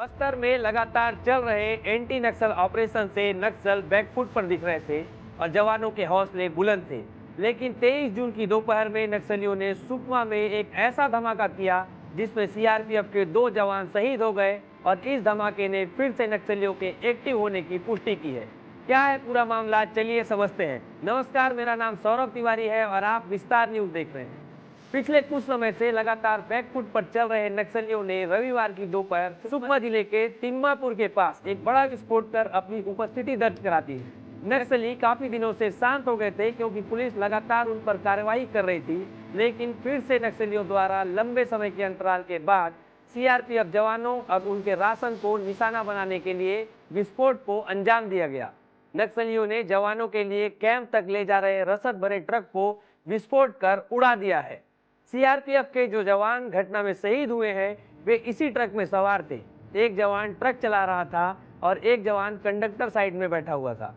बस्तर में लगातार चल रहे एंटी नक्सल ऑपरेशन से नक्सल बैकफुट पर दिख रहे थे और जवानों के हौसले बुलंद थे। लेकिन 23 जून की दोपहर में नक्सलियों ने सुकमा में एक ऐसा धमाका किया जिसमें सीआरपीएफ के 2 जवान शहीद हो गए और इस धमाके ने फिर से नक्सलियों के एक्टिव होने की पुष्टि की है। क्या है पूरा मामला, चलिए समझते हैं। नमस्कार, मेरा नाम सौरभ तिवारी है और आप विस्तार न्यूज देख रहे हैं। पिछले कुछ समय से लगातार बैकफुट पर चल रहे नक्सलियों ने रविवार की दोपहर सुकमा जिले के तिम्मापुर के पास एक बड़ा विस्फोट कर अपनी उपस्थिति दर्ज करा दी है। नक्सली काफी दिनों से शांत हो गए थे क्योंकि पुलिस लगातार उन पर कार्रवाई कर रही थी, लेकिन फिर से नक्सलियों द्वारा लंबे समय के अंतराल के बाद सीआरपीएफ जवानों और उनके राशन को निशाना बनाने के लिए विस्फोट को अंजाम दिया गया। नक्सलियों ने जवानों के लिए कैंप तक ले जा रहे रसद भरे ट्रक को विस्फोट कर उड़ा दिया है। सीआरपीएफ के जो जवान घटना में शहीद हुए हैं वे इसी ट्रक में सवार थे। एक जवान ट्रक चला रहा था और एक जवान कंडक्टर साइड में बैठा हुआ था।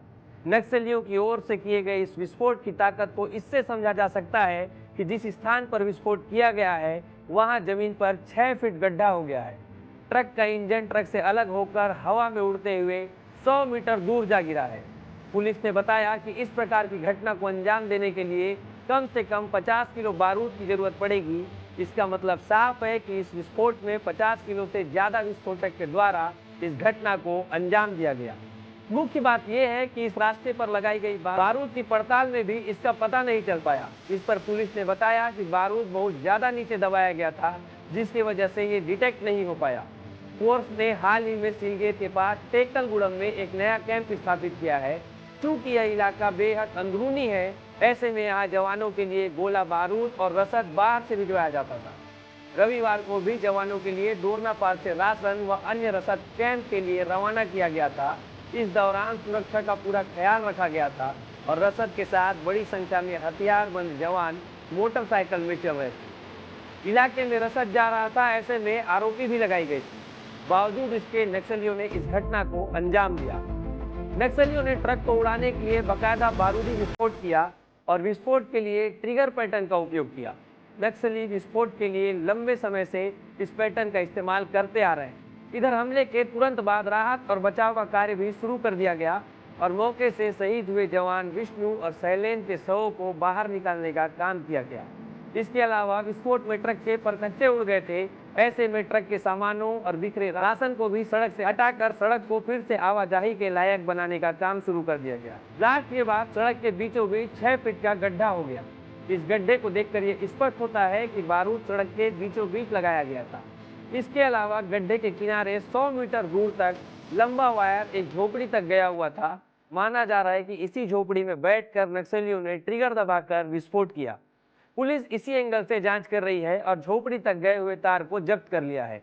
नक्सलियों की ओर से किए गए इस विस्फोट की ताकत को इससे समझा जा सकता है कि जिस स्थान पर विस्फोट किया गया है वहां जमीन पर 6 फीट गड्ढा हो गया है। ट्रक का इंजन ट्रक से अलग होकर हवा में उड़ते हुए 100 मीटर दूर जा गिरा है। पुलिस ने बताया कि इस प्रकार की घटना को अंजाम देने के लिए कम से कम 50 किलो बारूद की जरूरत पड़ेगी। इसका मतलब साफ है कि इस विस्फोट में 50 किलो से ज्यादा विस्फोटक के द्वारा इस घटना को अंजाम दिया गया। मुख्य बात यह है कि इस रास्ते पर लगाई गई बारूद की पड़ताल में भी इसका पता नहीं चल पाया। इस पर पुलिस ने बताया कि बारूद बहुत ज्यादा नीचे दबाया गया था, जिसकी वजह से ये डिटेक्ट नहीं हो पाया। फोर्स ने हाल ही में सिलगेट के पास टेकलगुड़म में एक नया कैंप स्थापित किया है। चूंकि यह इलाका बेहद अंदरूनी है, ऐसे में यहाँ जवानों के लिए गोला बारूद और रसद बाहर से भिजवाया जाता था। रविवार को भी जवानों के लिए दोरनापाल से राशन व अन्य रसद कैंप के लिए रवाना किया गया था। इस दौरान सुरक्षा का पूरा ख्याल रखा गया था और रसद के साथ बड़ी संख्या में हथियारबंद जवान मोटरसाइकिल में चल रहे थे। इलाके में रसद जा रहा था, ऐसे में आरोपी भी लगाई गई थी। बावजूद इसके नक्सलियों ने इस घटना को अंजाम दिया। नक्सलियों ने ट्रक को उड़ाने के लिए बाकायदा बारूदी विस्फोट किया और विस्फोट के लिए ट्रिगर पैटर्न का उपयोग किया। नक्सली विस्फोट के लिए लंबे समय से इस पैटर्न का इस्तेमाल करते आ रहे हैं। इधर हमले के तुरंत बाद राहत और बचाव का कार्य भी शुरू कर दिया गया और मौके से शहीद हुए जवान विष्णु और शैलेंद्र के शवों को बाहर निकालने का काम किया गया। इसके अलावा विस्फोट में ट्रक के परखच्चे उड़ गए थे, ऐसे में ट्रक के सामानों और बिखरे राशन को भी सड़क से हटाकर सड़क को फिर से आवाजाही के लायक बनाने का काम शुरू कर दिया गया। ब्लास्ट के बाद सड़क के बीचों बीच 6 फीट का गड्ढा हो गया। इस गड्ढे को देखकर ये स्पष्ट होता है कि बारूद सड़क के बीचों बीच लगाया गया था। इसके अलावा गड्ढे के किनारे 100 मीटर दूर तक लंबा वायर एक झोपड़ी तक गया हुआ था। माना जा रहा है कि इसी झोपड़ी में बैठकर नक्सलियों ने ट्रिगर दबाकर विस्फोट किया। पुलिस इसी एंगल से जांच कर रही है और झोपड़ी तक गए हुए तार को जब्त कर लिया है।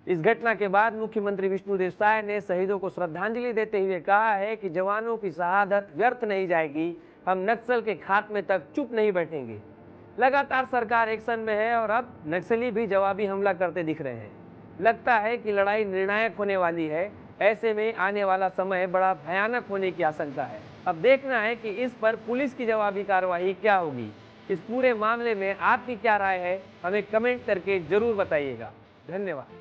इस घटना के बाद मुख्यमंत्री विष्णुदेव साय ने शहीदों को श्रद्धांजलि देते हुए कहा है कि जवानों की शहादत व्यर्थ नहीं जाएगी, हम नक्सल के खात्मे तक चुप नहीं बैठेंगे। लगातार सरकार एक्शन में है और अब नक्सली भी जवाबी हमला करते दिख रहे हैं। लगता है कि लड़ाई निर्णायक होने वाली है। ऐसे में आने वाला समय बड़ा भयानक होने की आशंका है। अब देखना है कि इस पर पुलिस की जवाबी कार्रवाई क्या होगी। इस पूरे मामले में आपकी क्या राय है, हमें कमेंट करके जरूर बताइएगा। धन्यवाद।